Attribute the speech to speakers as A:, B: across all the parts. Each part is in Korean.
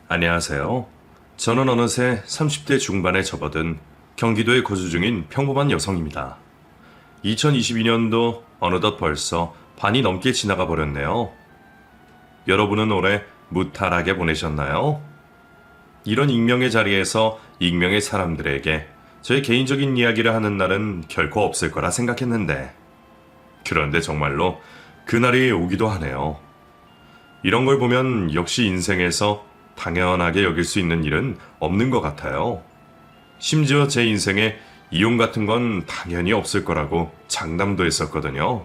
A: 안녕하세요. 저는 어느새 30대 중반에 접어든 경기도에 거주 중인 평범한 여성입니다. 2022년도 어느덧 벌써 반이 넘게 지나가 버렸네요. 여러분은 올해 무탈하게 보내셨나요? 이런 익명의 자리에서 익명의 사람들에게 저의 개인적인 이야기를 하는 날은 결코 없을 거라 생각했는데, 그런데 정말로 그날이 오기도 하네요. 이런 걸 보면 역시 인생에서 당연하게 여길 수 있는 일은 없는 것 같아요. 심지어 제 인생에 이혼 같은 건 당연히 없을 거라고 장담도 했었거든요.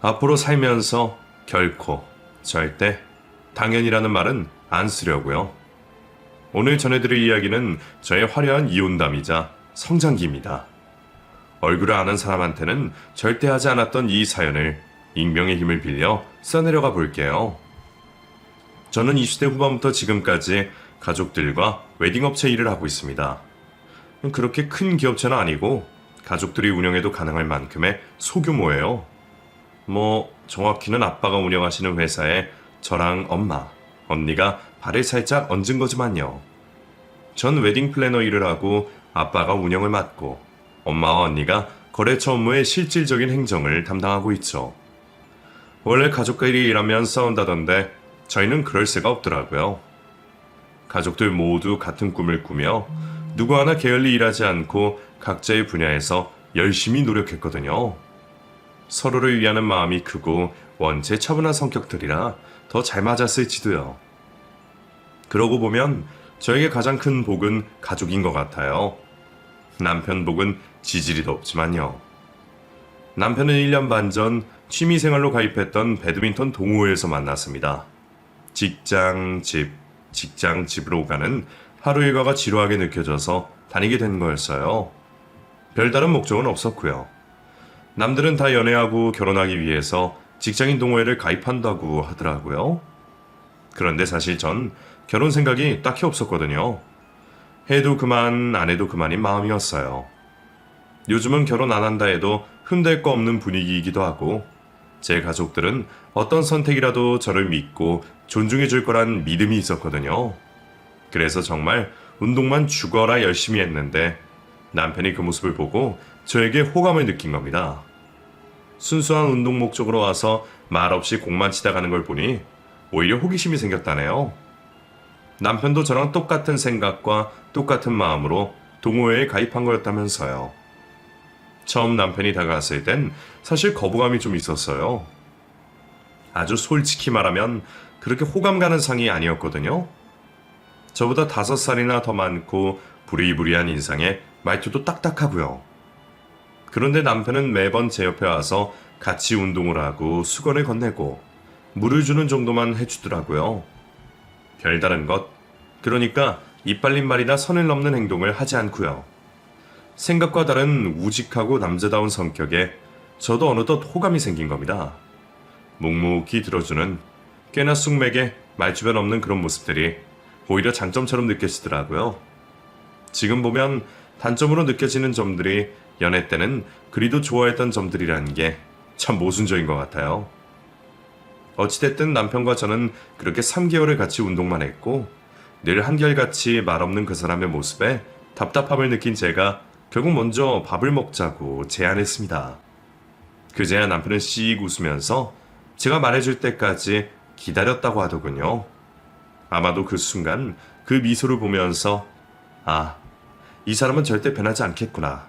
A: 앞으로 살면서 결코, 절대 당연이라는 말은 안 쓰려고요. 오늘 전해드릴 이야기는 저의 화려한 이혼담이자 성장기입니다. 얼굴을 아는 사람한테는 절대 하지 않았던 이 사연을 익명의 힘을 빌려 써내려가 볼게요. 저는 20대 후반부터 지금까지 가족들과 웨딩업체 일을 하고 있습니다. 그렇게 큰 기업체는 아니고 가족들이 운영해도 가능할 만큼의 소규모예요. 정확히는 아빠가 운영하시는 회사에 저랑 엄마, 언니가 발을 살짝 얹은 거지만요. 전 웨딩 플래너 일을 하고 아빠가 운영을 맡고 엄마와 언니가 거래처 업무의 실질적인 행정을 담당하고 있죠. 원래 가족끼리 일하면 싸운다던데 저희는 그럴 새가 없더라고요. 가족들 모두 같은 꿈을 꾸며 누구 하나 게을리 일하지 않고 각자의 분야에서 열심히 노력했거든요. 서로를 위하는 마음이 크고 원체 차분한 성격들이라 더 잘 맞았을지도요. 그러고 보면 저에게 가장 큰 복은 가족인 것 같아요. 남편 복은 지지리도 없지만요. 남편은 1년 반 전 취미생활로 가입했던 배드민턴 동호회에서 만났습니다. 직장, 집, 직장, 집으로 가는 하루 일과가 지루하게 느껴져서 다니게 된 거였어요. 별다른 목적은 없었고요. 남들은 다 연애하고 결혼하기 위해서 직장인 동호회를 가입한다고 하더라고요. 그런데 사실 전 결혼 생각이 딱히 없었거든요. 해도 그만, 안 해도 그만인 마음이었어요. 요즘은 결혼 안 한다 해도 흠될 거 없는 분위기이기도 하고, 제 가족들은 어떤 선택이라도 저를 믿고 존중해 줄 거란 믿음이 있었거든요. 그래서 정말 운동만 죽어라 열심히 했는데 남편이 그 모습을 보고 저에게 호감을 느낀 겁니다. 순수한 운동 목적으로 와서 말없이 공만 치다 가는 걸 보니 오히려 호기심이 생겼다네요. 남편도 저랑 똑같은 생각과 똑같은 마음으로 동호회에 가입한 거였다면서요. 처음 남편이 다가왔을 땐 사실 거부감이 좀 있었어요. 아주 솔직히 말하면 그렇게 호감 가는 상이 아니었거든요. 저보다 5살이나 더 많고 부리부리한 인상에 말투도 딱딱하고요. 그런데 남편은 매번 제 옆에 와서 같이 운동을 하고 수건을 건네고 물을 주는 정도만 해주더라고요. 별다른 것, 그러니까 이빨린 말이나 선을 넘는 행동을 하지 않고요. 생각과 다른 우직하고 남자다운 성격에 저도 어느덧 호감이 생긴 겁니다. 묵묵히 들어주는 꽤나 쑥맥에 말주변 없는 그런 모습들이 오히려 장점처럼 느껴지더라고요. 지금 보면 단점으로 느껴지는 점들이 연애 때는 그리도 좋아했던 점들이라는 게 참 모순적인 것 같아요. 어찌됐든 남편과 저는 그렇게 3개월을 같이 운동만 했고 늘 한결같이 말없는 그 사람의 모습에 답답함을 느낀 제가 결국 먼저 밥을 먹자고 제안했습니다. 그제야 남편은 씩 웃으면서 제가 말해줄 때까지 기다렸다고 하더군요. 아마도 그 순간 그 미소를 보면서 이 사람은 절대 변하지 않겠구나.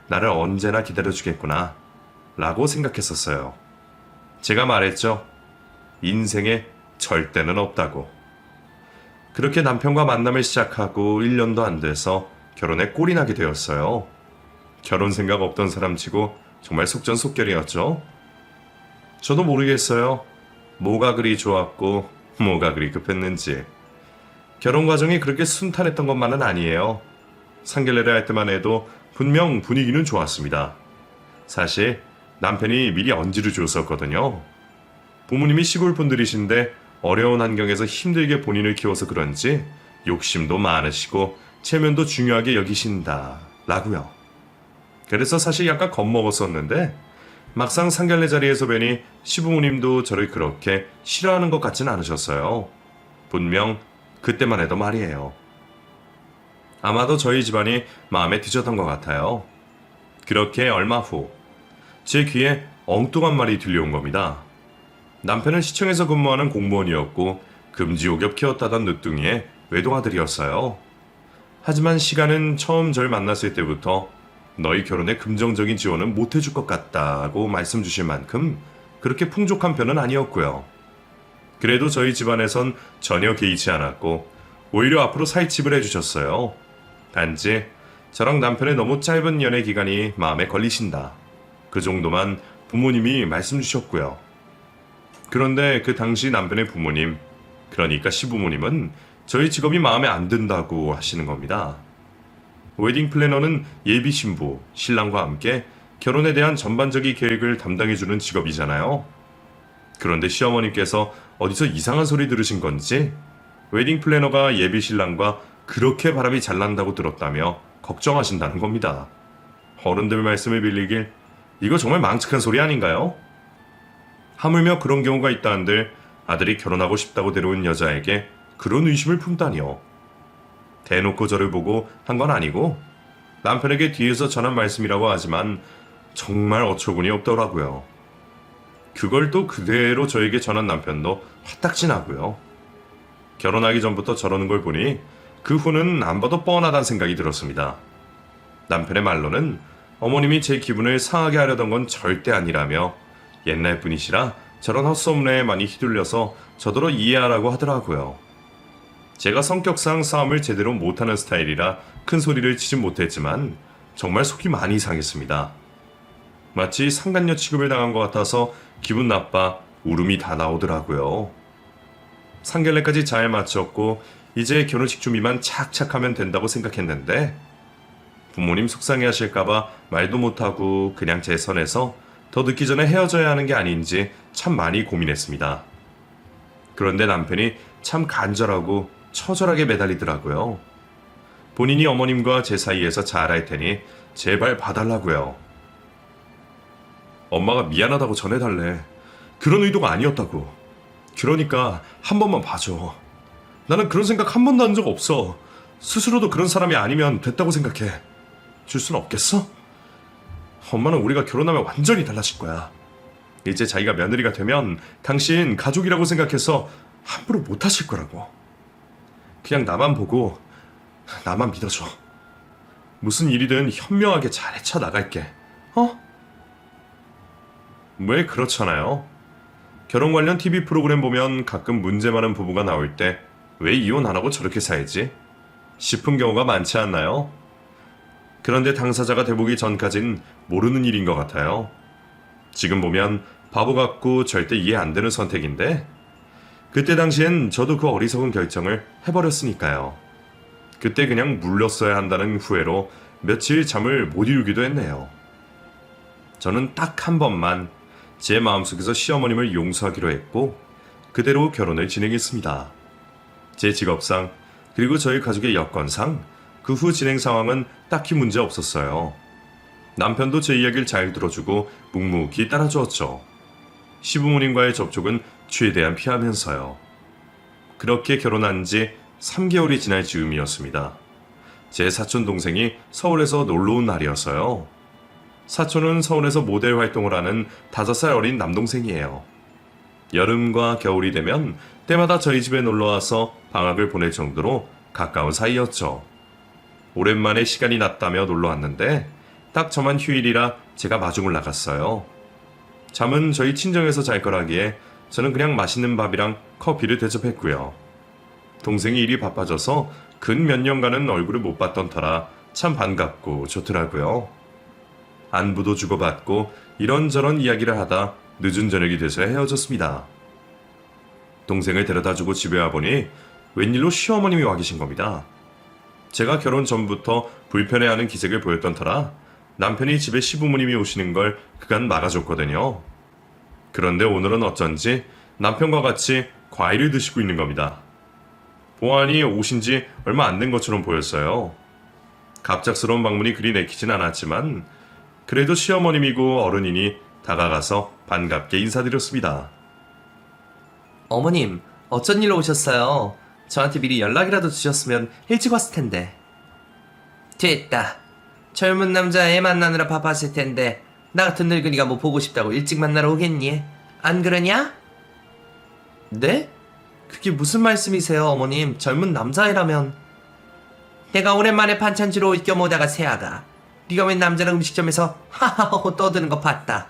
A: 나를 언제나 기다려주겠구나. 라고 생각했었어요. 제가 말했죠. 인생에 절대는 없다고. 그렇게 남편과 만남을 시작하고 1년도 안 돼서 결혼에 꼴이 나게 되었어요. 결혼 생각 없던 사람치고 정말 속전속결이었죠. 저도 모르겠어요. 뭐가 그리 좋았고 뭐가 그리 급했는지. 결혼 과정이 그렇게 순탄했던 것만은 아니에요. 상견례를 할 때만 해도 분명 분위기는 좋았습니다. 사실 남편이 미리 언지를 줬었거든요. 부모님이 시골 분들이신데 어려운 환경에서 힘들게 본인을 키워서 그런지 욕심도 많으시고 체면도 중요하게 여기신다 라고요. 그래서 사실 약간 겁먹었었는데 막상 상견례 자리에서 뵈니 시부모님도 저를 그렇게 싫어하는 것 같진 않으셨어요. 분명 그때만 해도 말이에요. 아마도 저희 집안이 마음에 드셨던 것 같아요. 그렇게 얼마 후 제 귀에 엉뚱한 말이 들려온 겁니다. 남편은 시청에서 근무하는 공무원이었고 금지옥엽 키웠다던 늦둥이의 외동아들이었어요. 하지만 시간은 처음 절 만났을 때부터 너희 결혼에 긍정적인 지원은 못해줄 것 같다고 말씀 주실 만큼 그렇게 풍족한 편은 아니었고요. 그래도 저희 집안에선 전혀 개의치 않았고 오히려 앞으로 살집을 해주셨어요. 단지 저랑 남편의 너무 짧은 연애 기간이 마음에 걸리신다. 그 정도만 부모님이 말씀 주셨고요. 그런데 그 당시 남편의 부모님, 그러니까 시부모님은 저희 직업이 마음에 안 든다고 하시는 겁니다. 웨딩 플래너는 예비 신부, 신랑과 함께 결혼에 대한 전반적인 계획을 담당해주는 직업이잖아요. 그런데 시어머님께서 어디서 이상한 소리 들으신 건지 웨딩 플래너가 예비 신랑과 그렇게 바람이 잘 난다고 들었다며 걱정하신다는 겁니다. 어른들 말씀을 빌리길 이거 정말 망측한 소리 아닌가요? 하물며 그런 경우가 있다한들 아들이 결혼하고 싶다고 데려온 여자에게 그런 의심을 품다니요. 대놓고 저를 보고 한 건 아니고 남편에게 뒤에서 전한 말씀이라고 하지만 정말 어처구니 없더라고요. 그걸 또 그대로 저에게 전한 남편도 화딱지 나고요. 결혼하기 전부터 저러는 걸 보니 그 후는 안 봐도 뻔하다는 생각이 들었습니다. 남편의 말로는 어머님이 제 기분을 상하게 하려던 건 절대 아니라며 옛날 분이시라 저런 헛소문에 많이 휘둘려서 저더러 이해하라고 하더라고요. 제가 성격상 싸움을 제대로 못하는 스타일이라 큰 소리를 치진 못했지만 정말 속이 많이 상했습니다. 마치 상간녀 취급을 당한 것 같아서 기분 나빠 울음이 다 나오더라고요. 상견례까지 잘 마쳤고 이제 결혼식 준비만 착착하면 된다고 생각했는데 부모님 속상해 하실까봐 말도 못하고 그냥 제 선에서 더 늦기 전에 헤어져야 하는 게 아닌지 참 많이 고민했습니다. 그런데 남편이 참 간절하고 처절하게 매달리더라고요. 본인이 어머님과 제 사이에서 잘할 테니 제발 봐달라고요. 엄마가 미안하다고 전해달래. 그런 의도가 아니었다고. 그러니까 한 번만 봐줘. 나는 그런 생각 한 번도 한 적 없어. 스스로도 그런 사람이 아니면 됐다고 생각해. 줄 순 없겠어? 엄마는 우리가 결혼하면 완전히 달라질 거야. 이제 자기가 며느리가 되면 당신 가족이라고 생각해서 함부로 못 하실 거라고. 그냥 나만 보고 나만 믿어줘. 무슨 일이든 현명하게 잘 헤쳐나갈게. 어? 왜 그렇잖아요. 결혼 관련 TV 프로그램 보면 가끔 문제 많은 부부가 나올 때 왜 이혼 안 하고 저렇게 살지? 싶은 경우가 많지 않나요? 그런데 당사자가 돼보기 전까진 모르는 일인 것 같아요. 지금 보면 바보 같고 절대 이해 안 되는 선택인데 그때 당시엔 저도 그 어리석은 결정을 해버렸으니까요. 그때 그냥 물렀어야 한다는 후회로 며칠 잠을 못 이루기도 했네요. 저는 딱 한 번만 제 마음속에서 시어머님을 용서하기로 했고 그대로 결혼을 진행했습니다. 제 직업상 그리고 저희 가족의 여건상 그 후 진행 상황은 딱히 문제 없었어요. 남편도 제 이야기를 잘 들어주고 묵묵히 따라주었죠. 시부모님과의 접촉은 최대한 피하면서요. 그렇게 결혼한 지 3개월이 지날 즈음이었습니다. 제 사촌 동생이 서울에서 놀러 온 날이었어요. 사촌은 서울에서 모델 활동을 하는 5살 어린 남동생이에요. 여름과 겨울이 되면 때마다 저희 집에 놀러와서 방학을 보낼 정도로 가까운 사이였죠. 오랜만에 시간이 났다며 놀러 왔는데 딱 저만 휴일이라 제가 마중을 나갔어요. 잠은 저희 친정에서 잘 거라기에 저는 그냥 맛있는 밥이랑 커피를 대접했고요. 동생이 일이 바빠져서 근 몇 년간은 얼굴을 못 봤던 터라 참 반갑고 좋더라고요. 안부도 주고받고 이런저런 이야기를 하다 늦은 저녁이 돼서 헤어졌습니다. 동생을 데려다주고 집에 와보니 웬일로 시어머님이 와 계신 겁니다. 제가 결혼 전부터 불편해하는 기색을 보였던 터라 남편이 집에 시부모님이 오시는 걸 그간 막아줬거든요. 그런데 오늘은 어쩐지 남편과 같이 과일을 드시고 있는 겁니다. 보아하니 오신 지 얼마 안 된 것처럼 보였어요. 갑작스러운 방문이 그리 내키진 않았지만 그래도 시어머님이고 어른이니 다가가서 반갑게 인사드렸습니다.
B: 어머님, 어쩐 일로 오셨어요? 저한테 미리 연락이라도 주셨으면 일찍 왔을 텐데. 됐다. 젊은 남자 애 만나느라 바빴을 텐데 나 같은 늙은이가 뭐 보고 싶다고 일찍 만나러 오겠니? 안 그러냐? 네? 그게 무슨 말씀이세요, 어머님? 젊은 남자애라면. 내가 오랜만에 반찬주러 껴모다가 새아가 네가 웬 남자랑 음식점에서 하하호호 떠드는 거 봤다.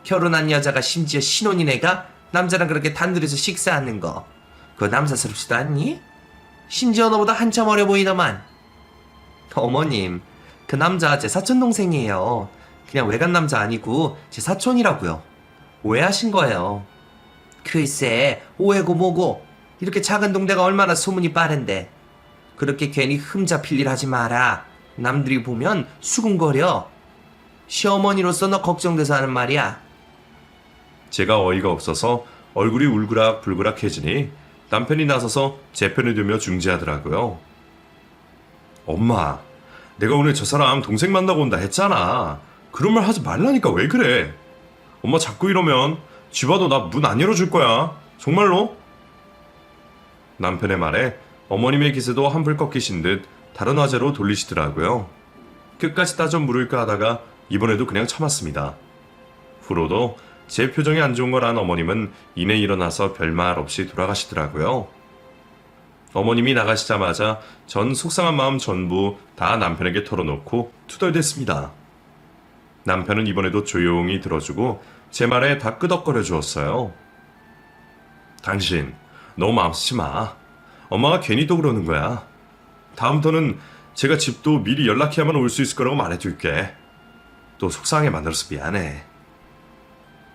B: 결혼한 여자가 심지어 신혼인 애가 남자랑 그렇게 단둘이서 식사하는 거 그거 남사스럽지도 않니? 심지어 너보다 한참 어려 보이더만. 어머님, 그 남자 제 사촌 동생이에요. 그냥 외간 남자 아니고 제 사촌이라고요. 오해하신 거예요. 글쎄, 오해고 뭐고. 이렇게 작은 동네가 얼마나 소문이 빠른데. 그렇게 괜히 흠 잡힐 일 하지 마라. 남들이 보면 수군거려. 시어머니로서 너 걱정돼서 하는 말이야.
A: 제가 어이가 없어서 얼굴이 울그락불그락해지니 남편이 나서서 제 편을 들며 중재하더라고요. 엄마, 내가 오늘 저 사람 동생 만나고 온다 했잖아. 그런 말 하지 말라니까 왜 그래? 엄마 자꾸 이러면 집 와도 나 문 안 열어줄 거야. 정말로? 남편의 말에 어머님의 기세도 한풀 꺾이신 듯 다른 화제로 돌리시더라고요. 끝까지 따져 물을까 하다가 이번에도 그냥 참았습니다. 후로도 제 표정이 안 좋은 걸 안 어머님은 이내 일어나서 별말 없이 돌아가시더라고요. 어머님이 나가시자마자 전 속상한 마음 전부 다 남편에게 털어놓고 투덜댔습니다. 남편은 이번에도 조용히 들어주고 제 말에 다 끄덕거려 주었어요. 당신 너무 마음 쓰지 마. 엄마가 괜히 또 그러는 거야. 다음부터는 제가 집도 미리 연락해야만 올 수 있을 거라고 말해줄게. 또 속상하게 만들어서 미안해.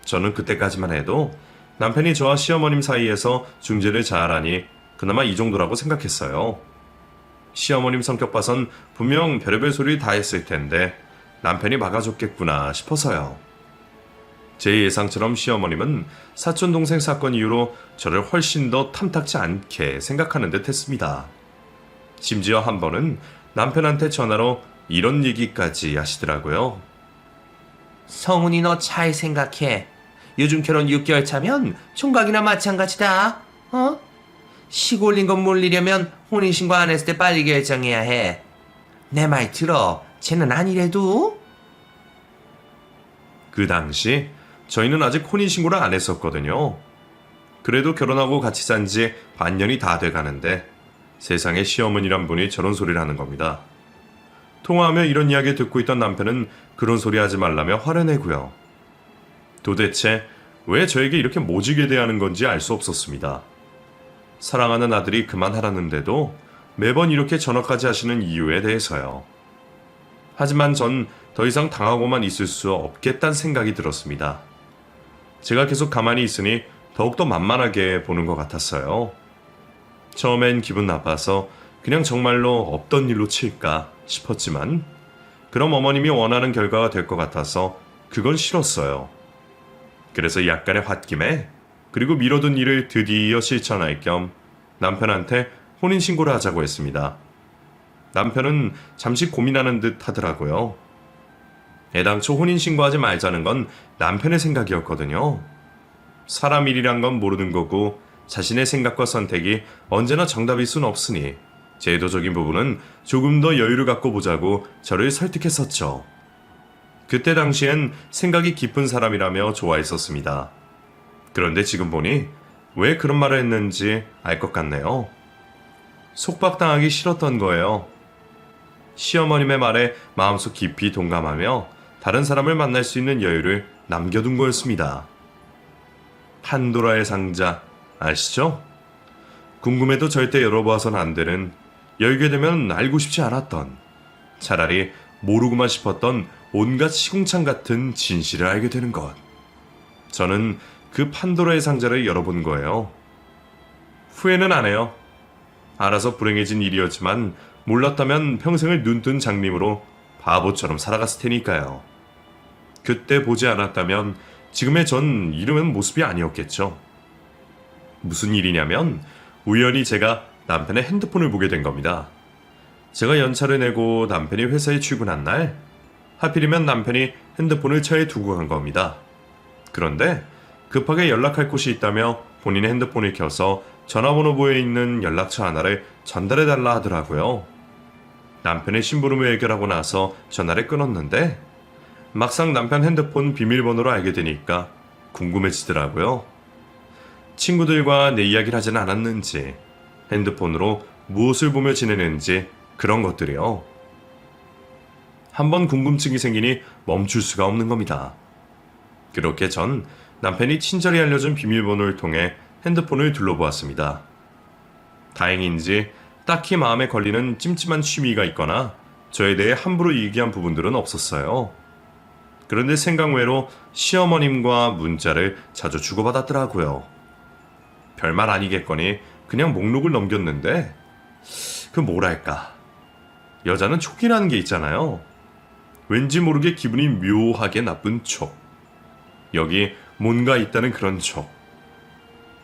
A: 저는 그때까지만 해도 남편이 저와 시어머님 사이에서 중재를 잘하니 그나마 이 정도라고 생각했어요. 시어머님 성격 봐선 분명 별의별 소리 다 했을 텐데 남편이 막아줬겠구나 싶어서요. 제 예상처럼 시어머님은 사촌동생 사건 이후로 저를 훨씬 더 탐탁지 않게 생각하는 듯 했습니다. 심지어 한 번은 남편한테 전화로 이런 얘기까지 하시더라고요.
B: 성훈이 너 잘 생각해. 요즘 결혼 6개월 차면 총각이나 마찬가지다. 어? 시골린 건 몰리려면 혼인신고 안 했을 때 빨리 결정해야 해. 내 말 들어. 쟤는 아니래도?
A: 그 당시 저희는 아직 혼인신고를 안 했었거든요. 그래도 결혼하고 같이 산 지 반년이 다 돼가는데 세상에 시어머니란 분이 저런 소리를 하는 겁니다. 통화하며 이런 이야기 듣고 있던 남편은 그런 소리 하지 말라며 화를 내고요. 도대체 왜 저에게 이렇게 모지게 대하는 건지 알 수 없었습니다. 사랑하는 아들이 그만하라는데도 매번 이렇게 전화까지 하시는 이유에 대해서요. 하지만 전 더 이상 당하고만 있을 수 없겠다는 생각이 들었습니다. 제가 계속 가만히 있으니 더욱더 만만하게 보는 것 같았어요. 처음엔 기분 나빠서 그냥 정말로 없던 일로 칠까 싶었지만 그럼 어머님이 원하는 결과가 될 것 같아서 그건 싫었어요. 그래서 약간의 홧김에 그리고 미뤄둔 일을 드디어 실천할 겸 남편한테 혼인신고를 하자고 했습니다. 남편은 잠시 고민하는 듯 하더라고요. 애당초 혼인신고하지 말자는 건 남편의 생각이었거든요. 사람 일이란 건 모르는 거고 자신의 생각과 선택이 언제나 정답일 순 없으니 제도적인 부분은 조금 더 여유를 갖고 보자고 저를 설득했었죠. 그때 당시엔 생각이 깊은 사람이라며 좋아했었습니다. 그런데 지금 보니 왜 그런 말을 했는지 알 것 같네요. 속박당하기 싫었던 거예요. 시어머님의 말에 마음속 깊이 동감하며 다른 사람을 만날 수 있는 여유를 남겨둔 거였습니다. 판도라의 상자 아시죠? 궁금해도 절대 열어봐선 안 되는, 열게 되면 알고 싶지 않았던, 차라리 모르고만 싶었던 온갖 시궁창 같은 진실을 알게 되는 것. 저는 그 판도라의 상자를 열어본 거예요. 후회는 안 해요. 알아서 불행해진 일이었지만 몰랐다면 평생을 눈뜬 장님으로 바보처럼 살아갔을 테니까요. 그때 보지 않았다면 지금의 전 이름은 모습이 아니었겠죠. 무슨 일이냐면 우연히 제가 남편의 핸드폰을 보게 된 겁니다. 제가 연차를 내고 남편이 회사에 출근한 날 하필이면 남편이 핸드폰을 차에 두고 간 겁니다. 그런데 급하게 연락할 곳이 있다며 본인의 핸드폰을 켜서 전화번호부에 있는 연락처 하나를 전달해달라 하더라고요. 남편의 심부름을 해결하고 나서 전화를 끊었는데 막상 남편 핸드폰 비밀번호를 알게 되니까 궁금해지더라고요. 친구들과 내 이야기를 하진 않았는지, 핸드폰으로 무엇을 보며 지내는지 그런 것들이요. 한번 궁금증이 생기니 멈출 수가 없는 겁니다. 그렇게 전 남편이 친절히 알려준 비밀번호를 통해 핸드폰을 둘러보았습니다. 다행인지 딱히 마음에 걸리는 찜찜한 취미가 있거나 저에 대해 함부로 얘기한 부분들은 없었어요. 그런데 생각 외로 시어머님과 문자를 자주 주고받았더라고요. 별말 아니겠거니 그냥 목록을 넘겼는데 그 뭐랄까, 여자는 촉이라는 게 있잖아요. 왠지 모르게 기분이 묘하게 나쁜 촉. 여기 뭔가 있다는 그런 촉.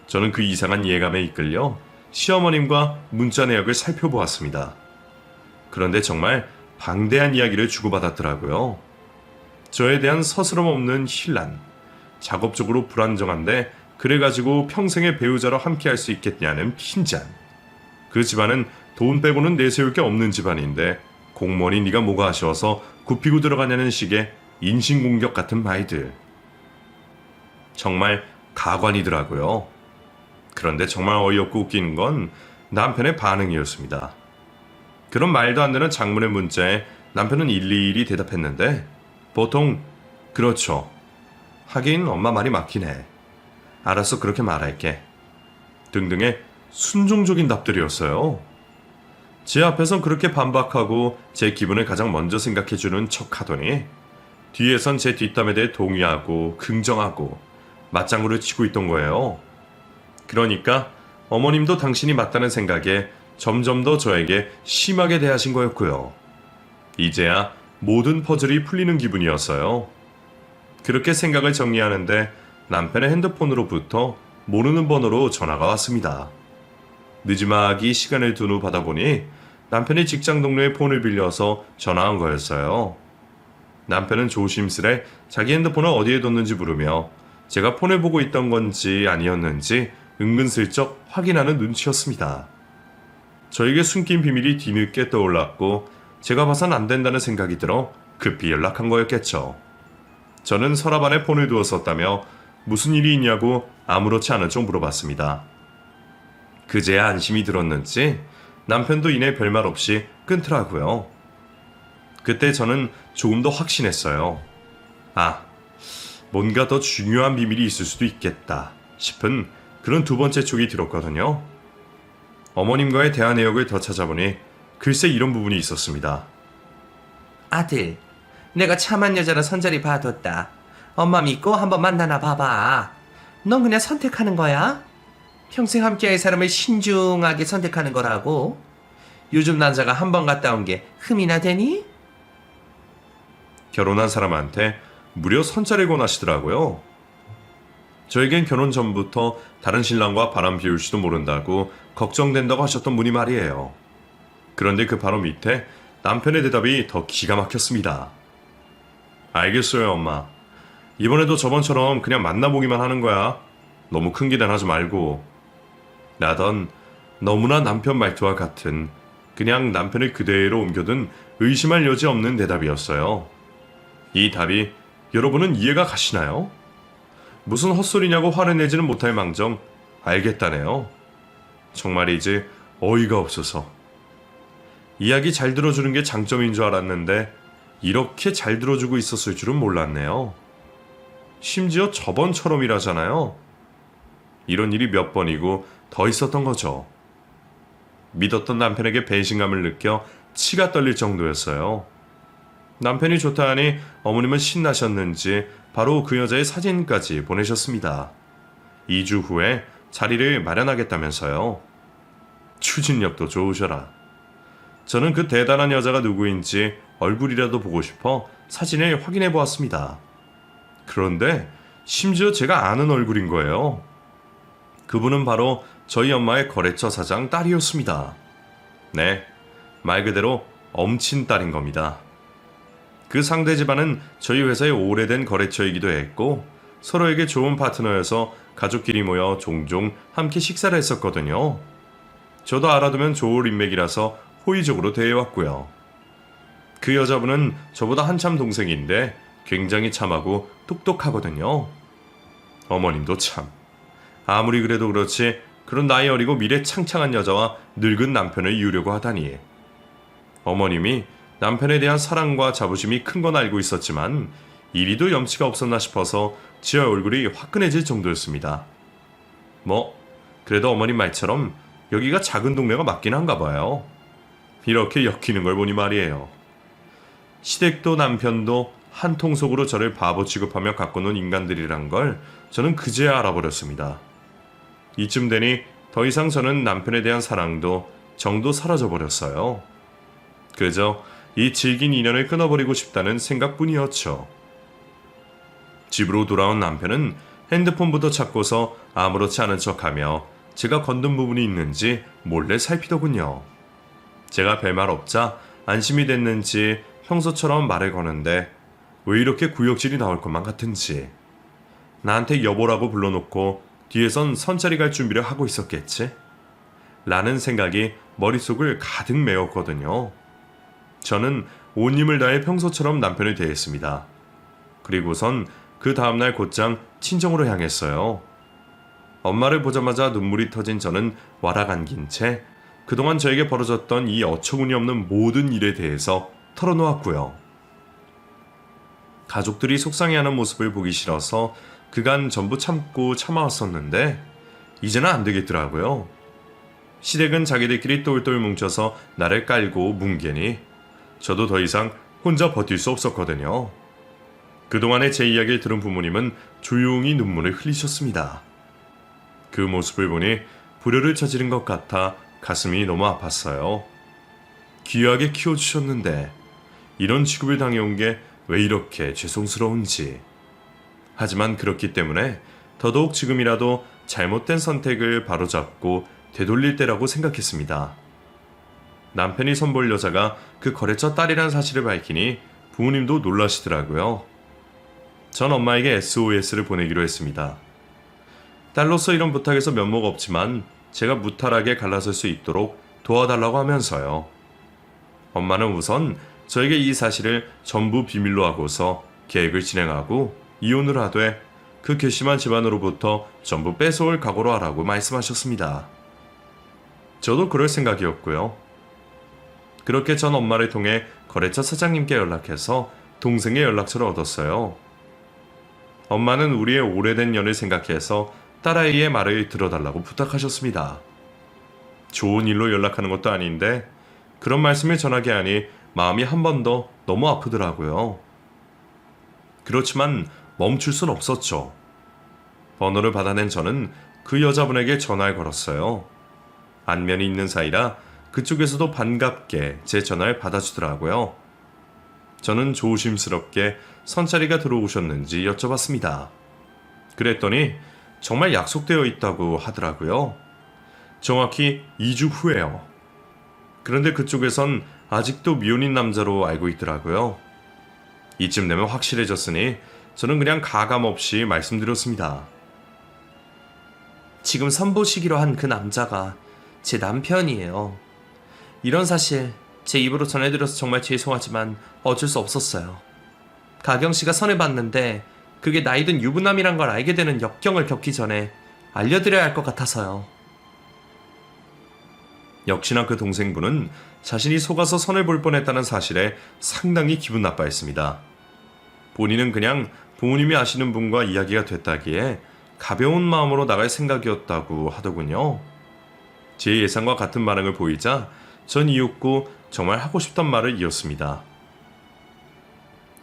A: 저는 그 이상한 예감에 이끌려 시어머님과 문자 내역을 살펴보았습니다. 그런데 정말 방대한 이야기를 주고받았더라고요. 저에 대한 서스럼 없는 신란, 작업적으로 불안정한데 그래가지고 평생의 배우자로 함께할 수 있겠냐는 핀잔. 그 집안은 돈 빼고는 내세울 게 없는 집안인데 공무원이 네가 뭐가 아쉬워서 굽히고 들어가냐는 식의 인신공격 같은 말들. 정말 가관이더라고요. 그런데 정말 어이없고 웃기는 건 남편의 반응이었습니다. 그런 말도 안 되는 장문의 문자에 남편은 일일이 대답했는데 보통 그렇죠. 하긴 엄마 말이 맞긴 해. 알았어, 그렇게 말할게. 등등의 순종적인 답들이었어요. 제 앞에선 그렇게 반박하고 제 기분을 가장 먼저 생각해주는 척하더니 뒤에선 제 뒷담에 대해 동의하고 긍정하고 맞장구를 치고 있던 거예요. 그러니까 어머님도 당신이 맞다는 생각에 점점 더 저에게 심하게 대하신 거였고요. 이제야 모든 퍼즐이 풀리는 기분이었어요. 그렇게 생각을 정리하는데 남편의 핸드폰으로부터 모르는 번호로 전화가 왔습니다. 늦지막이 시간을 둔 후 받아보니 남편이 직장 동료의 폰을 빌려서 전화한 거였어요. 남편은 조심스레 자기 핸드폰을 어디에 뒀는지 물으며 제가 폰을 보고 있던 건지 아니었는지 은근슬쩍 확인하는 눈치였습니다. 저에게 숨긴 비밀이 뒤늦게 떠올랐고 제가 봐선 안 된다는 생각이 들어 급히 연락한 거였겠죠. 저는 서랍 안에 폰을 두었었다며 무슨 일이 있냐고 아무렇지 않은 척 물어봤습니다. 그제야 안심이 들었는지 남편도 이내 별말 없이 끊더라고요. 그때 저는 조금 더 확신했어요. 아, 뭔가 더 중요한 비밀이 있을 수도 있겠다 싶은 그런 두 번째 촉이 들었거든요. 어머님과의 대화 내역을 더 찾아보니 글쎄 이런 부분이 있었습니다.
B: 아들, 내가 참한 여자라 선자리 봐뒀다. 엄마 믿고 한번 만나나 봐봐. 넌 그냥 선택하는 거야? 평생 함께할 사람을 신중하게 선택하는 거라고. 요즘 남자가 한 번 갔다 온 게 흠이나 되니?
A: 결혼한 사람한테 무려 선자를 권하시더라고요. 저에겐 결혼 전부터 다른 신랑과 바람 피울지도 모른다고 걱정된다고 하셨던 분이 말이에요. 그런데 그 바로 밑에 남편의 대답이 더 기가 막혔습니다. 알겠어요, 엄마. 이번에도 저번처럼 그냥 만나보기만 하는 거야. 너무 큰 기대는 하지 말고. 라던 너무나 남편 말투와 같은 그냥 남편을 그대로 옮겨둔 의심할 여지 없는 대답이었어요. 이 답이 여러분은 이해가 가시나요? 무슨 헛소리냐고 화를 내지는 못할 망정 알겠다네요. 정말이지 어이가 없어서. 이야기 잘 들어주는 게 장점인 줄 알았는데 이렇게 잘 들어주고 있었을 줄은 몰랐네요. 심지어 저번처럼이라잖아요. 이런 일이 몇 번이고 더 있었던 거죠. 믿었던 남편에게 배신감을 느껴 치가 떨릴 정도였어요. 남편이 좋다 하니 어머님은 신나셨는지 바로 그 여자의 사진까지 보내셨습니다. 2주 후에 자리를 마련하겠다면서요. 추진력도 좋으셔라. 저는 그 대단한 여자가 누구인지 얼굴이라도 보고 싶어 사진을 확인해 보았습니다. 그런데 심지어 제가 아는 얼굴인 거예요. 그분은 바로 저희 엄마의 거래처 사장 딸이었습니다. 네, 말 그대로 엄친 딸인 겁니다. 그 상대 집안은 저희 회사의 오래된 거래처이기도 했고 서로에게 좋은 파트너여서 가족끼리 모여 종종 함께 식사를 했었거든요. 저도 알아두면 좋을 인맥이라서 호의적으로 대해왔고요. 그 여자분은 저보다 한참 동생인데 굉장히 참하고 똑똑하거든요. 어머님도 참. 아무리 그래도 그렇지 그런 나이 어리고 미래 창창한 여자와 늙은 남편을 이으려고 하다니. 어머님이 남편에 대한 사랑과 자부심이 큰 건 알고 있었지만 이리도 염치가 없었나 싶어서 제 얼굴이 화끈해질 정도였습니다. 뭐 그래도 어머님 말처럼 여기가 작은 동네가 맞긴 한가 봐요. 이렇게 엮이는 걸 보니 말이에요. 시댁도 남편도 한 통속으로 저를 바보 취급하며 갖고 논 인간들이란 걸 저는 그제야 알아버렸습니다. 이쯤 되니 더 이상 저는 남편에 대한 사랑도 정도 사라져버렸어요. 그저 이 질긴 인연을 끊어버리고 싶다는 생각뿐이었죠. 집으로 돌아온 남편은 핸드폰부터 찾고서 아무렇지 않은 척하며 제가 건든 부분이 있는지 몰래 살피더군요. 제가 별말 없자 안심이 됐는지 평소처럼 말을 거는데 왜 이렇게 구역질이 나올 것만 같은지. 나한테 여보라고 불러놓고 뒤에선 선자리 갈 준비를 하고 있었겠지? 라는 생각이 머릿속을 가득 메웠거든요. 저는 온 힘을 다해 평소처럼 남편을 대했습니다. 그리고선 그 다음날 곧장 친정으로 향했어요. 엄마를 보자마자 눈물이 터진 저는 와락 안긴 채 그동안 저에게 벌어졌던 이 어처구니 없는 모든 일에 대해서 털어놓았고요. 가족들이 속상해하는 모습을 보기 싫어서 그간 전부 참고 참아왔었는데 이제는 안 되겠더라고요. 시댁은 자기들끼리 똘똘 뭉쳐서 나를 깔고 뭉개니 저도 더 이상 혼자 버틸 수 없었거든요. 그동안의 제 이야기를 들은 부모님은 조용히 눈물을 흘리셨습니다. 그 모습을 보니 불효를 저지른 것 같아 가슴이 너무 아팠어요. 귀하게 키워주셨는데 이런 취급을 당해온 게 왜 이렇게 죄송스러운지. 하지만 그렇기 때문에 더더욱 지금이라도 잘못된 선택을 바로잡고 되돌릴 때라고 생각했습니다. 남편이 선볼 여자가 그 거래처 딸이란 사실을 밝히니 부모님도 놀라시더라고요. 전 엄마에게 SOS를 보내기로 했습니다. 딸로서 이런 부탁에서 면목 없지만 제가 무탈하게 갈라설 수 있도록 도와달라고 하면서요. 엄마는 우선 저에게 이 사실을 전부 비밀로 하고서 계획을 진행하고 이혼을 하되 그 괘씸한 집안으로부터 전부 뺏어올 각오로 하라고 말씀하셨습니다. 저도 그럴 생각이었고요. 그렇게 전 엄마를 통해 거래처 사장님께 연락해서 동생의 연락처를 얻었어요. 엄마는 우리의 오래된 연을 생각해서 딸아이의 말을 들어달라고 부탁하셨습니다. 좋은 일로 연락하는 것도 아닌데 그런 말씀을 전하게 하니 마음이 한 번 더 너무 아프더라고요. 그렇지만 멈출 순 없었죠. 번호를 받아낸 저는 그 여자분에게 전화를 걸었어요. 안면이 있는 사이라 그쪽에서도 반갑게 제 전화를 받아주더라고요. 저는 조심스럽게 선자리가 들어오셨는지 여쭤봤습니다. 그랬더니 정말 약속되어 있다고 하더라고요. 정확히 2주 후에요. 그런데 그쪽에선 아직도 미혼인 남자로 알고 있더라고요. 이쯤 되면 확실해졌으니 저는 그냥 가감없이 말씀드렸습니다.
B: 지금 선보시기로 한 그 남자가 제 남편이에요. 이런 사실 제 입으로 전해드려서 정말 죄송하지만 어쩔 수 없었어요. 가경씨가 선해봤는데 그게 나이든 유부남이란 걸 알게 되는 역경을 겪기 전에 알려드려야 할 것 같아서요.
A: 역시나 그 동생분은 자신이 속아서 선을 볼 뻔했다는 사실에 상당히 기분 나빠했습니다. 본인은 그냥 부모님이 아시는 분과 이야기가 됐다기에 가벼운 마음으로 나갈 생각이었다고 하더군요. 제 예상과 같은 반응을 보이자 전 이윽고 정말 하고 싶던 말을 이었습니다.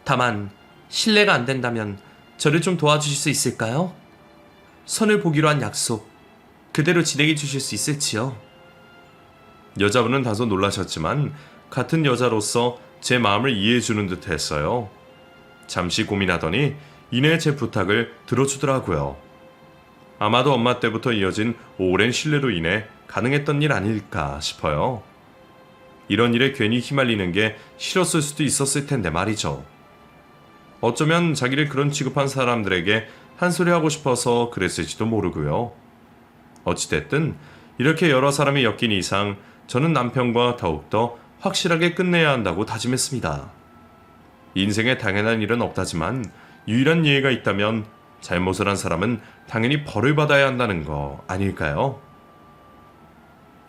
B: 다만 신뢰가 안 된다면 저를 좀 도와주실 수 있을까요? 선을 보기로 한 약속 그대로 진행해 주실 수 있을지요?
A: 여자분은 다소 놀라셨지만 같은 여자로서 제 마음을 이해해 주는 듯 했어요. 잠시 고민하더니 이내 제 부탁을 들어주더라고요. 아마도 엄마 때부터 이어진 오랜 신뢰로 인해 가능했던 일 아닐까 싶어요. 이런 일에 괜히 휘말리는 게 싫었을 수도 있었을 텐데 말이죠. 어쩌면 자기를 그런 취급한 사람들에게 한 소리 하고 싶어서 그랬을지도 모르고요. 어찌됐든 이렇게 여러 사람이 엮인 이상 저는 남편과 더욱더 확실하게 끝내야 한다고 다짐했습니다. 인생에 당연한 일은 없다지만 유일한 예의가 있다면 잘못을 한 사람은 당연히 벌을 받아야 한다는 거 아닐까요?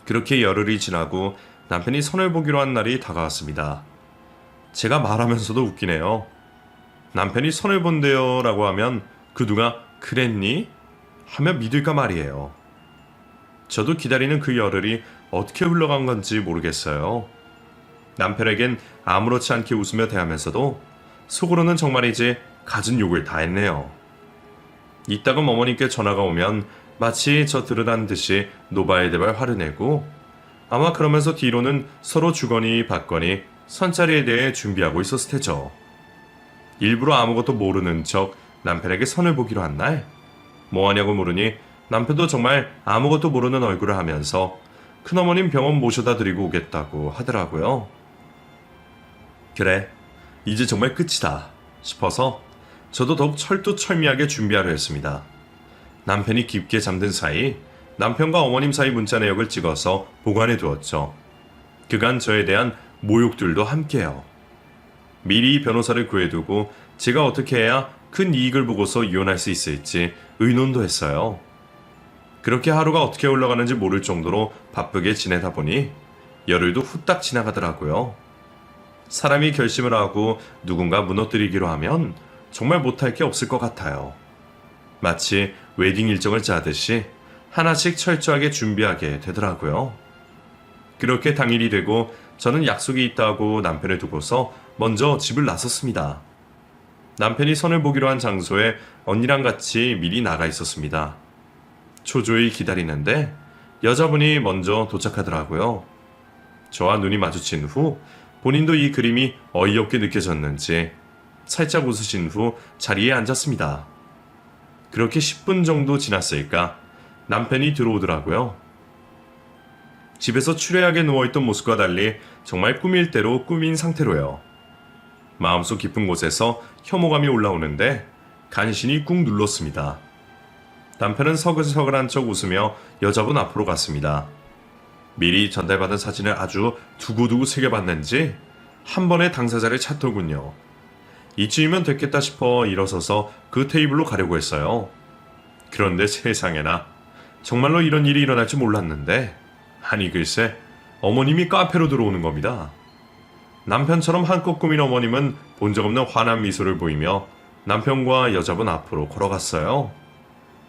A: 그렇게 열흘이 지나고 남편이 선을 보기로 한 날이 다가왔습니다. 제가 말하면서도 웃기네요. 남편이 선을 본대요 라고 하면 그 누가 그랬니? 하며 믿을까 말이에요. 저도 기다리는 그 열흘이 어떻게 흘러간 건지 모르겠어요. 남편에겐 아무렇지 않게 웃으며 대하면서도 속으로는 정말이지 갖은 욕을 다 했네요. 이따금 어머님께 전화가 오면 마치 저 들으라는 듯이 노발대발 화를 내고 아마 그러면서 뒤로는 서로 주거니 받거니 선자리에 대해 준비하고 있었을 테죠. 일부러 아무것도 모르는 척 남편에게 선을 보기로 한 날, 뭐하냐고 물으니 남편도 정말 아무것도 모르는 얼굴을 하면서 큰어머님 병원 모셔다 드리고 오겠다고 하더라고요. 그래, 이제 정말 끝이다 싶어서 저도 더욱 철두철미하게 준비하려 했습니다. 남편이 깊게 잠든 사이 남편과 어머님 사이 문자 내역을 찍어서 보관해 두었죠. 그간 저에 대한 모욕들도 함께요. 미리 변호사를 구해두고 제가 어떻게 해야 큰 이익을 보고서 이혼할 수 있을지 의논도 했어요. 그렇게 하루가 어떻게 흘러가는지 모를 정도로 바쁘게 지내다 보니 열흘도 후딱 지나가더라고요. 사람이 결심을 하고 누군가 무너뜨리기로 하면 정말 못할 게 없을 것 같아요. 마치 웨딩 일정을 짜듯이 하나씩 철저하게 준비하게 되더라고요. 그렇게 당일이 되고 저는 약속이 있다고 남편을 두고서 먼저 집을 나섰습니다. 남편이 선을 보기로 한 장소에 언니랑 같이 미리 나가 있었습니다. 초조히 기다리는데 여자분이 먼저 도착하더라고요. 저와 눈이 마주친 후 본인도 이 그림이 어이없게 느껴졌는지 살짝 웃으신 후 자리에 앉았습니다. 그렇게 10분 정도 지났을까 남편이 들어오더라고요. 집에서 추레하게 누워있던 모습과 달리 정말 꾸밀 대로 꾸민 상태로요. 마음속 깊은 곳에서 혐오감이 올라오는데 간신히 꾹 눌렀습니다. 남편은 서글서글한 척 웃으며 여자분 앞으로 갔습니다. 미리 전달받은 사진을 아주 두고두고 새겨봤는지 한 번에 당사자를 찾더군요. 이쯤이면 됐겠다 싶어 일어서서 그 테이블로 가려고 했어요. 그런데 세상에나 정말로 이런 일이 일어날 줄 몰랐는데 아니 글쎄 어머님이 카페로 들어오는 겁니다. 남편처럼 한껏 꾸민 어머님은 본 적 없는 환한 미소를 보이며 남편과 여자분 앞으로 걸어갔어요.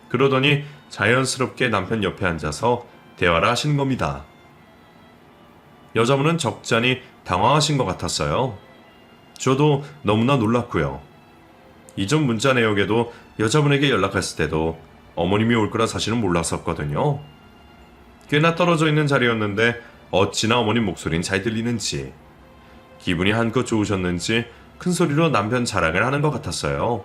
A: 그러더니 자연스럽게 남편 옆에 앉아서 대화를 하시는 겁니다. 여자분은 적잖이 당황하신 것 같았어요. 저도 너무나 놀랐고요. 이전 문자 내역에도 여자분에게 연락했을 때도 어머님이 올 거라 사실은 몰랐었거든요. 꽤나 떨어져 있는 자리였는데 어찌나 어머님 목소리는 잘 들리는지 기분이 한껏 좋으셨는지 큰 소리로 남편 자랑을 하는 것 같았어요.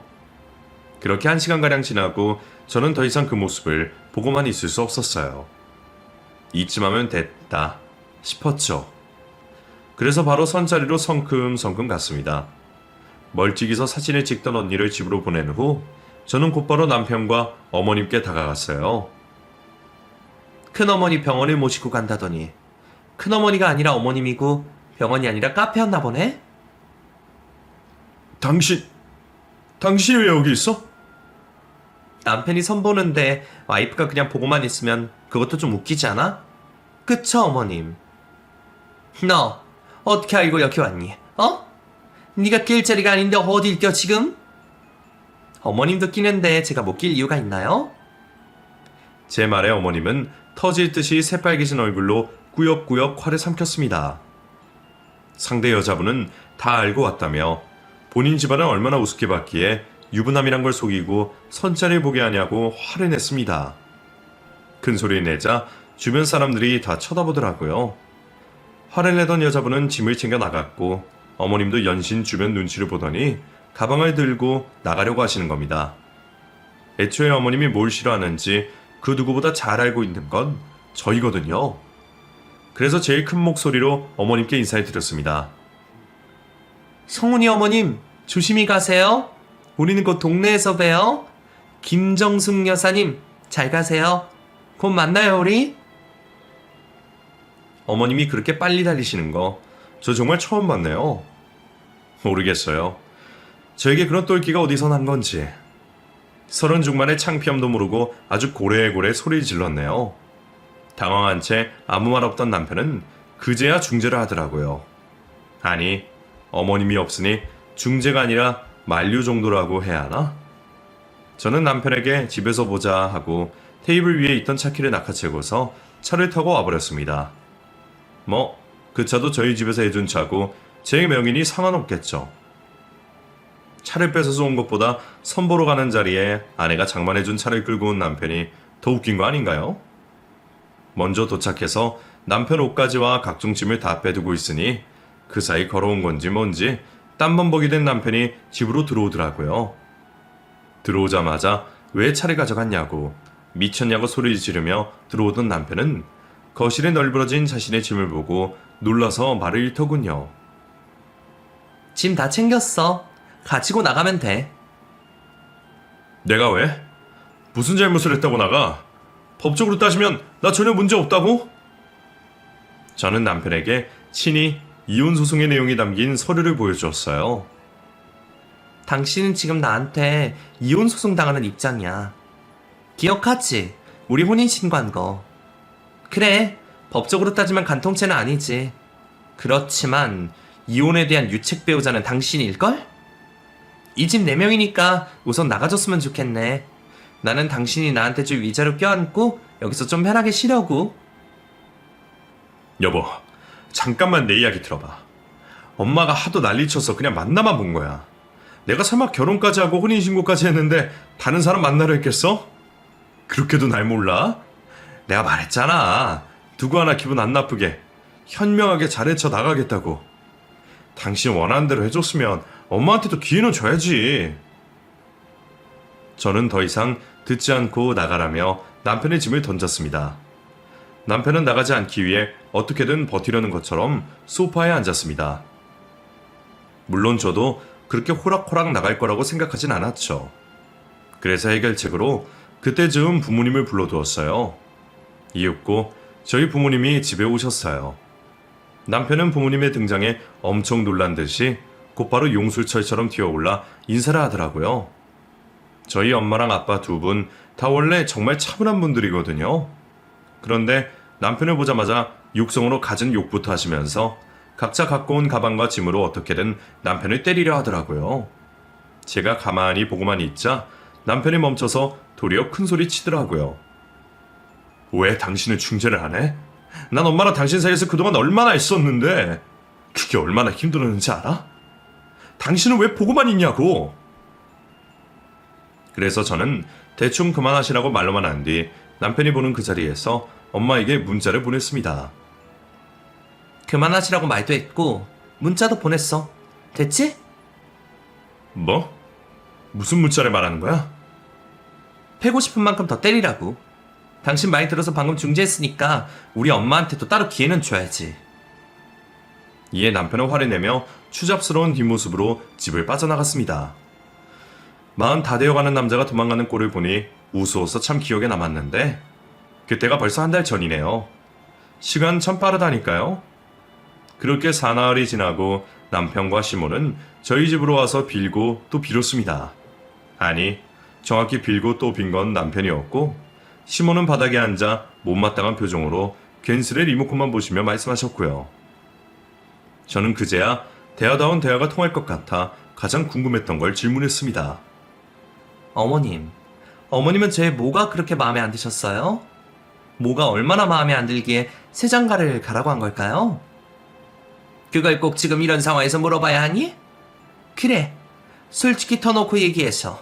A: 그렇게 1시간가량 지나고 저는 더 이상 그 모습을 보고만 있을 수 없었어요. 이쯤 하면 됐다 싶었죠. 그래서 바로 선자리로 성큼성큼 갔습니다. 멀찍이서 사진을 찍던 언니를 집으로 보낸 후 저는 곧바로 남편과 어머님께 다가갔어요.
B: 큰어머니 병원을 모시고 간다더니 큰어머니가 아니라 어머님이고 병원이 아니라 카페였나 보네?
A: 당신이 왜 여기 있어?
B: 남편이 선보는데 와이프가 그냥 보고만 있으면 그것도 좀 웃기지 않아? 그쵸 어머님? 너 어떻게 알고 여기 왔니? 어? 네가 낄 자리가 아닌데 어딜 껴 지금? 어머님도 끼는데 제가 못 낄 이유가 있나요?
A: 제 말에 어머님은 터질 듯이 새빨개진 얼굴로 꾸역꾸역 화를 삼켰습니다. 상대 여자분은 다 알고 왔다며 본인 집안을 얼마나 우습게 봤기에 유부남이란 걸 속이고 선자를 보게 하냐고 화를 냈습니다. 큰 소리를 내자 주변 사람들이 다 쳐다보더라고요. 화를 내던 여자분은 짐을 챙겨 나갔고 어머님도 연신 주변 눈치를 보더니 가방을 들고 나가려고 하시는 겁니다. 애초에 어머님이 뭘 싫어하는지 그 누구보다 잘 알고 있는 건 저이거든요. 그래서 제일 큰 목소리로 어머님께 인사를 드렸습니다.
B: 성훈이 어머님 조심히 가세요. 우리는 곧 동네에서 봬요. 김정숙 여사님, 잘 가세요. 곧 만나요, 우리.
A: 어머님이 그렇게 빨리 달리시는 거 저 정말 처음 봤네요. 모르겠어요. 저에게 그런 똘끼가 어디서 난 건지. 30 중반의 창피함도 모르고 아주 고래고래 소리를 질렀네요. 당황한 채 아무 말 없던 남편은 그제야 중재를 하더라고요. 아니, 어머님이 없으니 중재가 아니라 만류 정도라고 해야 하나? 저는 남편에게 집에서 보자 하고 테이블 위에 있던 차키를 낚아채고서 차를 타고 와버렸습니다. 뭐, 그 차도 저희 집에서 해준 차고 제 명의니 상관없겠죠. 차를 뺏어서 온 것보다 선보러 가는 자리에 아내가 장만해준 차를 끌고 온 남편이 더 웃긴 거 아닌가요? 먼저 도착해서 남편 옷가지와 각종 짐을 다 빼두고 있으니 그 사이 걸어온 건지 뭔지 땀범벅이 된 남편이 집으로 들어오더라고요. 들어오자마자 왜 차를 가져갔냐고 미쳤냐고 소리 지르며 들어오던 남편은 거실에 널브러진 자신의 짐을 보고 놀라서 말을 잃더군요.
B: 짐 다 챙겼어. 가지고 나가면 돼.
A: 내가 왜? 무슨 잘못을 했다고 나가? 법적으로 따지면 나 전혀 문제 없다고? 저는 남편에게 친히 이혼 소송의 내용이 담긴 서류를 보여주었어요.
B: 당신은 지금 나한테 이혼 소송 당하는 입장이야. 기억하지? 우리 혼인 신고한 거. 그래, 법적으로 따지면 간통죄는 아니지. 그렇지만 이혼에 대한 유책 배우자는 당신일걸? 이 집 4명이니까 우선 나가줬으면 좋겠네. 나는 당신이 나한테 줄 위자료 껴안고 여기서 좀 편하게 쉬려고.
A: 여보, 잠깐만 내 이야기 들어봐. 엄마가 하도 난리쳐서 그냥 만나만 본 거야. 내가 설마 결혼까지 하고 혼인신고까지 했는데 다른 사람 만나려 했겠어? 그렇게도 날 몰라? 내가 말했잖아. 누구 하나 기분 안 나쁘게 현명하게 잘해쳐 나가겠다고. 당신 원하는 대로 해줬으면 엄마한테도 기회는 줘야지. 저는 더 이상 듣지 않고 나가라며 남편의 짐을 던졌습니다. 남편은 나가지 않기 위해 어떻게든 버티려는 것처럼 소파에 앉았습니다. 물론 저도 그렇게 호락호락 나갈 거라고 생각하진 않았죠. 그래서 해결책으로 그때 즈음 부모님을 불러두었어요. 이윽고 저희 부모님이 집에 오셨어요. 남편은 부모님의 등장에 엄청 놀란 듯이 곧바로 용술철처럼 튀어올라 인사를 하더라고요. 저희 엄마랑 아빠 두 분 다 원래 정말 차분한 분들이거든요. 그런데 남편을 보자마자 육성으로 갖은 욕부터 하시면서 각자 갖고 온 가방과 짐으로 어떻게든 남편을 때리려 하더라고요. 제가 가만히 보고만 있자 남편이 멈춰서 도리어 큰 소리 치더라고요. 왜 당신은 중재를 안 해? 난 엄마랑 당신 사이에서 그동안 얼마나 있었는데 그게 얼마나 힘들었는지 알아? 당신은 왜 보고만 있냐고. 그래서 저는 대충 그만하시라고 말로만 한 뒤 남편이 보는 그 자리에서 엄마에게 문자를 보냈습니다.
B: 그만하시라고 말도 했고 문자도 보냈어. 됐지?
A: 뭐? 무슨 문자를 말하는 거야?
B: 패고 싶은 만큼 더 때리라고. 당신 말 들어서 방금 중재했으니까 우리 엄마한테도 따로 기회는 줘야지.
A: 이에 남편은 화를 내며 추잡스러운 뒷모습으로 집을 빠져나갔습니다. 40 다 되어가는 남자가 도망가는 꼴을 보니 우스워서 참 기억에 남았는데 그때가 벌써 한 달 전이네요. 시간 참 빠르다니까요. 그렇게 사나흘이 지나고 남편과 시모는 저희 집으로 와서 빌고 또 빌었습니다. 아니, 정확히 빌고 또 빈 건 남편이었고 시모는 바닥에 앉아 못마땅한 표정으로 괜스레 리모컨만 보시며 말씀하셨고요. 저는 그제야 대화다운 대화가 통할 것 같아 가장 궁금했던 걸 질문했습니다.
B: 어머님은 제 뭐가 그렇게 마음에 안 드셨어요? 뭐가 얼마나 마음에 안 들기에 새 장가를 가라고 한 걸까요? 그걸 꼭 지금 이런 상황에서 물어봐야 하니? 그래, 솔직히 터놓고 얘기해서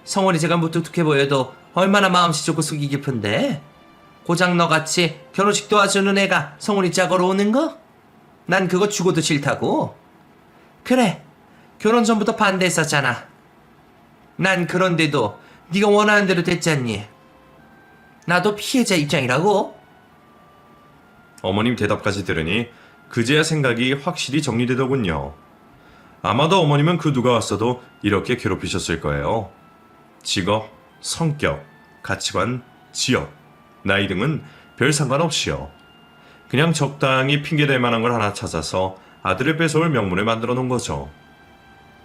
B: 성원이 제가 무뚝뚝해 보여도 얼마나 마음씨 좋고 속이 깊은데 고작 너같이 결혼식 도와주는 애가 성훈이 짝으로 오는 거? 난 그거 죽어도 싫다고. 그래, 결혼 전부터 반대했었잖아. 난 그런데도 네가 원하는 대로 됐잖니. 나도 피해자 입장이라고.
A: 어머님 대답까지 들으니 그제야 생각이 확실히 정리되더군요. 아마도 어머님은 그 누가 왔어도 이렇게 괴롭히셨을 거예요. 직업, 성격, 가치관, 지역, 나이 등은 별 상관없이요. 그냥 적당히 핑계댈 만한 걸 하나 찾아서 아들을 뺏어올 명분을 만들어 놓은 거죠.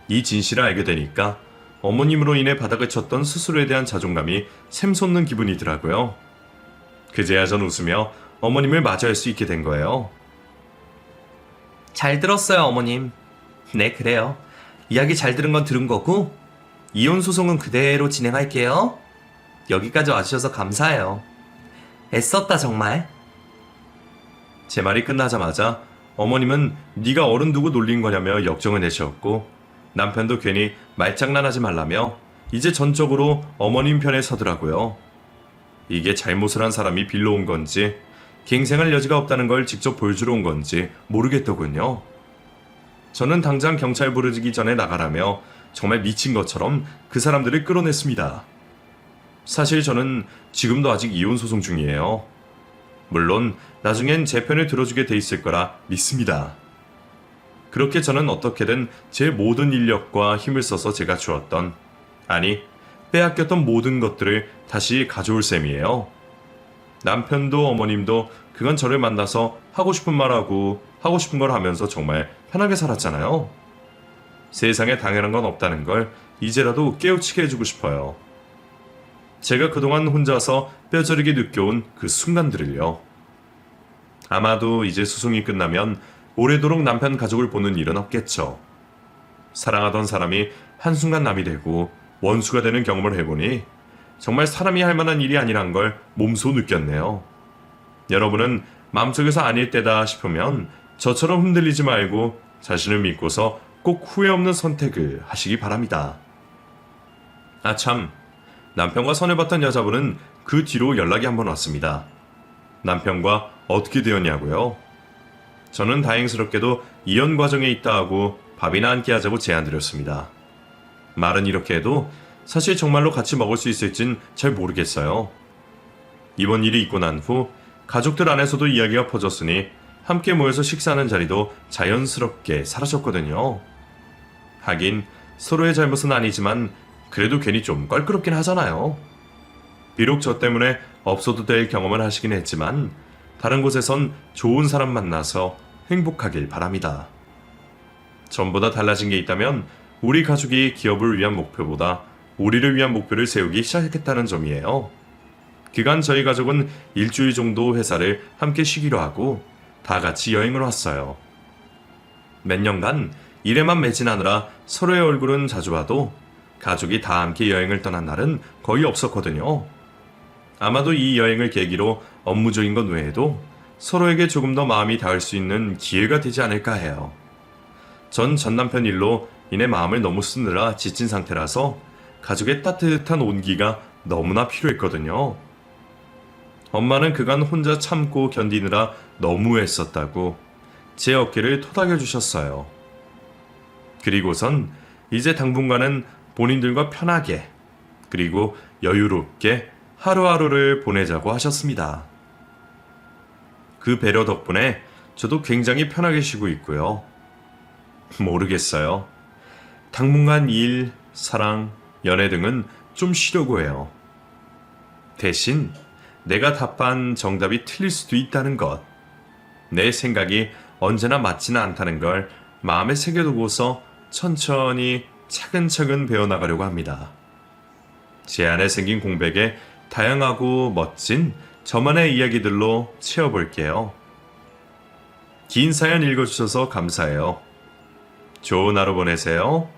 A: 이 진실을 알게 되니까 어머님으로 인해 바닥을 쳤던 스스로에 대한 자존감이 샘솟는 기분이더라고요. 그제야 전 웃으며 어머님을 맞이할 수 있게 된 거예요.
B: 잘 들었어요, 어머님. 네, 그래요. 이야기 잘 들은 건 들은 거고, 이혼 소송은 그대로 진행할게요. 여기까지 와주셔서 감사해요. 애썼다, 정말.
A: 제 말이 끝나자마자 어머님은 네가 어른 두고 놀린 거냐며 역정을 내셨고, 남편도 괜히 말장난하지 말라며 이제 전적으로 어머님 편에 서더라고요. 이게 잘못을 한 사람이 빌려온 건지 갱생할 여지가 없다는 걸 직접 보여주러 온 건지 모르겠더군요. 저는 당장 경찰 부르기 전에 나가라며 정말 미친 것처럼 그 사람들을 끌어냈습니다. 사실 저는 지금도 아직 이혼 소송 중이에요. 물론 나중엔 제 편을 들어주게 돼 있을 거라 믿습니다. 그렇게 저는 어떻게든 제 모든 인력과 힘을 써서 제가 주었던, 아니 빼앗겼던 모든 것들을 다시 가져올 셈이에요. 남편도 어머님도 그간 저를 만나서 하고 싶은 말하고 하고 싶은 걸 하면서 정말 편하게 살았잖아요. 세상에 당연한 건 없다는 걸 이제라도 깨우치게 해주고 싶어요. 제가 그동안 혼자서 뼈저리게 느껴온 그 순간들을요. 아마도 이제 소송이 끝나면 오래도록 남편 가족을 보는 일은 없겠죠. 사랑하던 사람이 한순간 남이 되고 원수가 되는 경험을 해보니 정말 사람이 할 만한 일이 아니란 걸 몸소 느꼈네요. 여러분은 마음속에서 아닐 때다 싶으면 저처럼 흔들리지 말고 자신을 믿고서 꼭 후회 없는 선택을 하시기 바랍니다. 아참, 남편과 선을 봤던 여자분은 그 뒤로 연락이 한번 왔습니다. 남편과 어떻게 되었냐고요? 저는 다행스럽게도 이혼 과정에 있다 하고 밥이나 함께 하자고 제안드렸습니다. 말은 이렇게 해도 사실 정말로 같이 먹을 수 있을진 잘 모르겠어요. 이번 일이 있고 난 후 가족들 안에서도 이야기가 퍼졌으니 함께 모여서 식사하는 자리도 자연스럽게 사라졌거든요. 하긴 서로의 잘못은 아니지만 그래도 괜히 좀 껄끄럽긴 하잖아요. 비록 저 때문에 없어도 될 경험을 하시긴 했지만 다른 곳에선 좋은 사람 만나서 행복하길 바랍니다. 전보다 달라진 게 있다면 우리 가족이 기업을 위한 목표보다 우리를 위한 목표를 세우기 시작했다는 점이에요. 그간 저희 가족은 일주일 정도 회사를 함께 쉬기로 하고 다 같이 여행을 왔어요. 몇 년간 일에만 매진하느라 서로의 얼굴은 자주 봐도 가족이 다 함께 여행을 떠난 날은 거의 없었거든요. 아마도 이 여행을 계기로 업무적인 것 외에도 서로에게 조금 더 마음이 닿을 수 있는 기회가 되지 않을까 해요. 전 남편 일로 인해 마음을 너무 쓰느라 지친 상태라서 가족의 따뜻한 온기가 너무나 필요했거든요. 엄마는 그간 혼자 참고 견디느라 너무 애썼다고 제 어깨를 토닥여 주셨어요. 그리고선 이제 당분간은 본인들과 편하게 그리고 여유롭게 하루하루를 보내자고 하셨습니다. 그 배려 덕분에 저도 굉장히 편하게 쉬고 있고요. 모르겠어요. 당분간 일, 사랑, 연애 등은 좀 쉬려고 해요. 대신 내가 답한 정답이 틀릴 수도 있다는 것, 내 생각이 언제나 맞지는 않다는 걸 마음에 새겨두고서 천천히 차근차근 배워나가려고 합니다. 제 안에 생긴 공백에 다양하고 멋진 저만의 이야기들로 채워볼게요. 긴 사연 읽어주셔서 감사해요. 좋은 하루 보내세요.